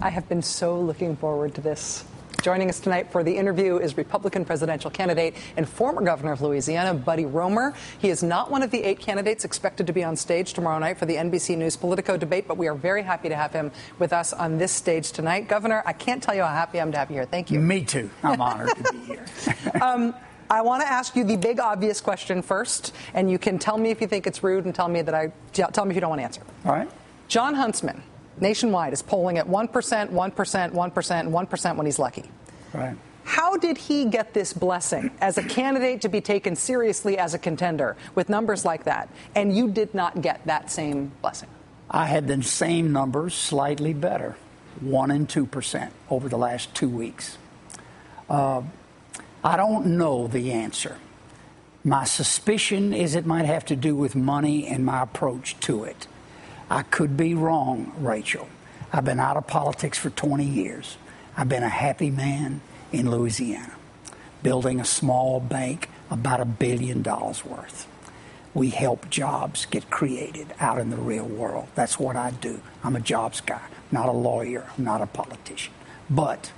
I have been so looking forward to this. Joining us tonight for the interview is Republican presidential candidate and former governor of Louisiana, Buddy Roemer. He is not one of the 8 candidates expected to be on stage tomorrow night for the NBC News Politico debate, but we are very happy to have him with us on this stage tonight. Governor, I can't tell you how happy I am to have you here. Thank you. Me too. I'm honored to be here. I want to ask you the big obvious question first, and you can tell me if you think it's rude and tell me if you don't want to answer. All right. John Huntsman, nationwide, is polling at 1%, 1%, 1%, 1% when he's lucky. Right. How did he get this blessing as a candidate to be taken seriously as a contender with numbers like that, and you did not get that same blessing? I had the same numbers, slightly better, 1% and 2% over the last 2 weeks. I don't know the answer. My suspicion is it might have to do with money and my approach to it. I could be wrong, Rachel. I've been out of politics for 20 years. I've been a happy man in Louisiana, building a small bank about $1 billion worth. We help jobs get created out in the real world. That's what I do. I'm a jobs guy, not a lawyer, I'm not a politician. But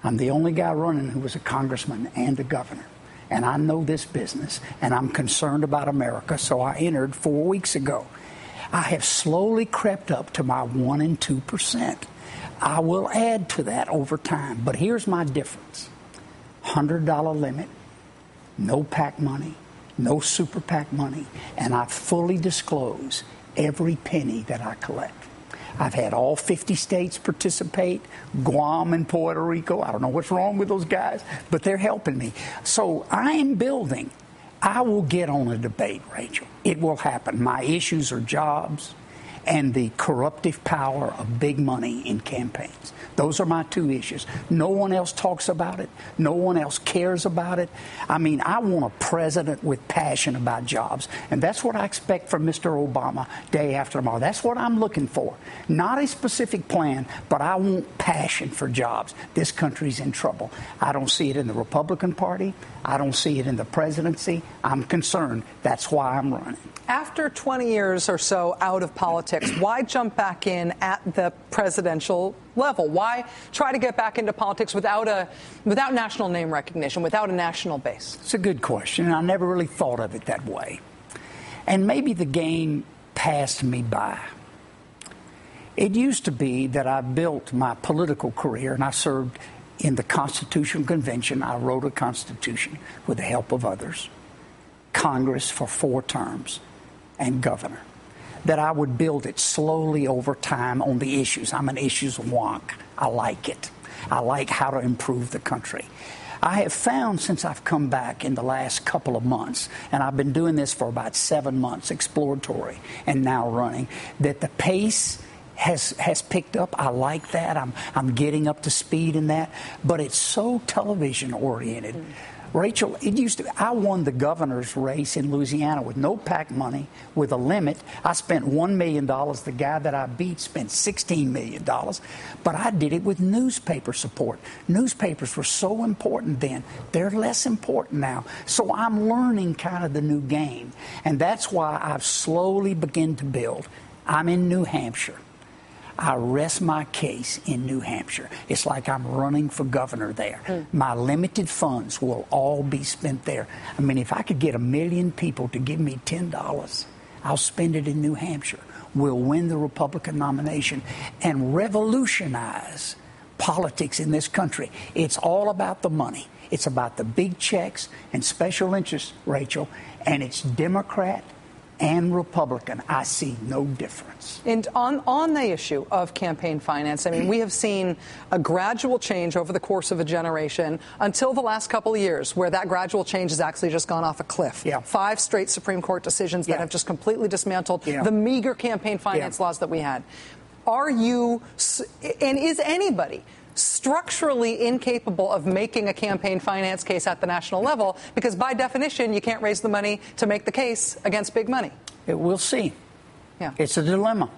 I'm the only guy running who was a congressman and a governor. And I know this business, and I'm concerned about America, so I entered 4 weeks ago. I have slowly crept up to my 1% and 2%. I will add to that over time, but here's my difference. $100 limit, no PAC money, no super PAC money, and I fully disclose every penny that I collect. I've had all 50 states participate, Guam and Puerto Rico. I don't know what's wrong with those guys, but they're helping me. So I am building. I will get on a debate, Rachel. It will happen. My issues are jobs and the corruptive power of big money in campaigns. Those are my 2 issues. No one else talks about it. No one else cares about it. I mean, I want a president with passion about jobs. And that's what I expect from Mr. Obama day after tomorrow. That's what I'm looking for. Not a specific plan, but I want passion for jobs. This country's in trouble. I don't see it in the Republican Party. I don't see it in the presidency. I'm concerned. That's why I'm running. After 20 years or so out of politics, why jump back in at the presidential level? Why try to get back into politics without national name recognition, without a national base? It's a good question, and I never really thought of it that way. And maybe the game passed me by. It used to be that I built my political career, and I served in the Constitutional Convention. I wrote a Constitution with the help of others, Congress for 4 terms, and governor, that I would build it slowly over time on the issues. I'm an issues wonk. I like it. I like how to improve the country. I have found since I've come back in the last couple of months, and I've been doing this for about 7 months, exploratory and now running, that the pace has picked up. I like that. I'm getting up to speed in that. But it's so television oriented. Rachel, I won the governor's race in Louisiana with no PAC money, with a limit. I spent $1 million. The guy that I beat spent $16 million. But I did it with newspaper support. Newspapers were so important then. They're less important now. So I'm learning kind of the new game. And that's why I've slowly begun to build. I'm in New Hampshire. I rest my case in New Hampshire. It's like I'm running for governor there. My limited funds will all be spent there. I mean, if I could get 1 million people to give me $10, I'll spend it in New Hampshire. We'll win the Republican nomination and revolutionize politics in this country. It's all about the money. It's about the big checks and special interests, Rachel, and it's Democrat and Republican. I see no difference. And on the issue of campaign finance, I mean, we have seen a gradual change over the course of a generation until the last couple of years, where that gradual change has actually just gone off a cliff. 5 straight Supreme Court decisions that have just completely dismantled the meager campaign finance laws that we had. Are you, and is anybody structurally incapable of making a campaign finance case at the national level? Because by definition, you can't raise the money to make the case against big money. We'll see. It's a dilemma.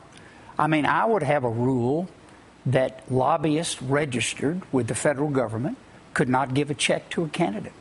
I mean, I would have a rule that lobbyists registered with the federal government could not give a check to a candidate.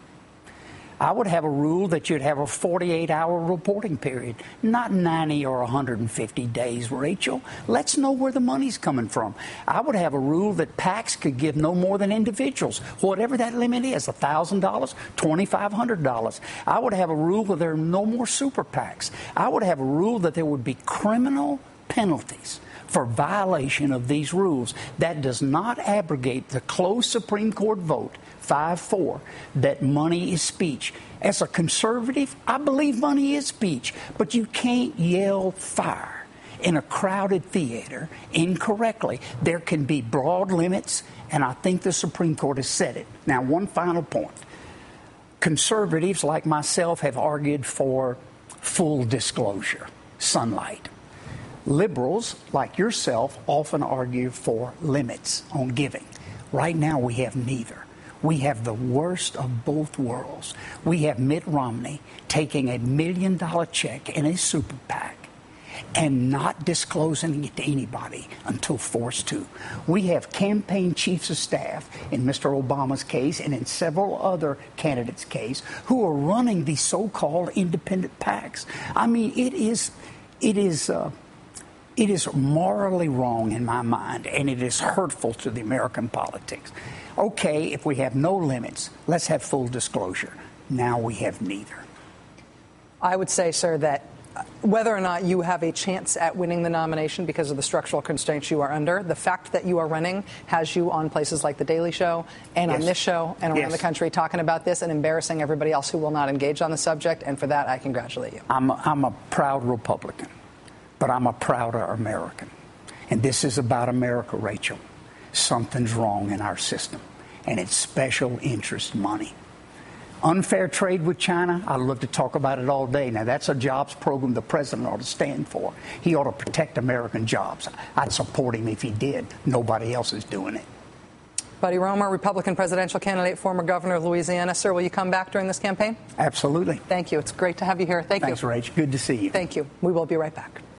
I would have a rule that you'd have a 48-hour reporting period, not 90 or 150 days, Rachel. Let's know where the money's coming from. I would have a rule that PACs could give no more than individuals, whatever that limit is, $1,000, $2,500. I would have a rule that there are no more super PACs. I would have a rule that there would be criminal penalties for violation of these rules. That does not abrogate the close Supreme Court vote, 5-4, that money is speech. As a conservative, I believe money is speech, but you can't yell fire in a crowded theater incorrectly. There can be broad limits, and I think the Supreme Court has said it. Now, one final point. Conservatives like myself have argued for full disclosure, sunlight. Liberals, like yourself, often argue for limits on giving. Right now, we have neither. We have the worst of both worlds. We have Mitt Romney taking $1 million check in a super PAC and not disclosing it to anybody until forced to. We have campaign chiefs of staff in Mr. Obama's case and in several other candidates' case who are running these so-called independent PACs. I mean, it is morally wrong in my mind, and it is hurtful to the American politics. Okay, if we have no limits, let's have full disclosure. Now we have neither. I would say, sir, that whether or not you have a chance at winning the nomination because of the structural constraints you are under, the fact that you are running has you on places like The Daily Show and on this show and around the country talking about this and embarrassing everybody else who will not engage on the subject, and for that I congratulate you. I'm a proud Republican, but I'm a prouder American. And this is about America, Rachel. Something's wrong in our system, and it's special interest money. Unfair trade with China, I'd love to talk about it all day. Now, that's a jobs program the president ought to stand for. He ought to protect American jobs. I'd support him if he did. Nobody else is doing it. Buddy Roemer, Republican presidential candidate, former governor of Louisiana. Sir, will you come back during this campaign? Absolutely. Thank you. It's great to have you here. Thanks, Rach. Good to see you. Thank you. We will be right back.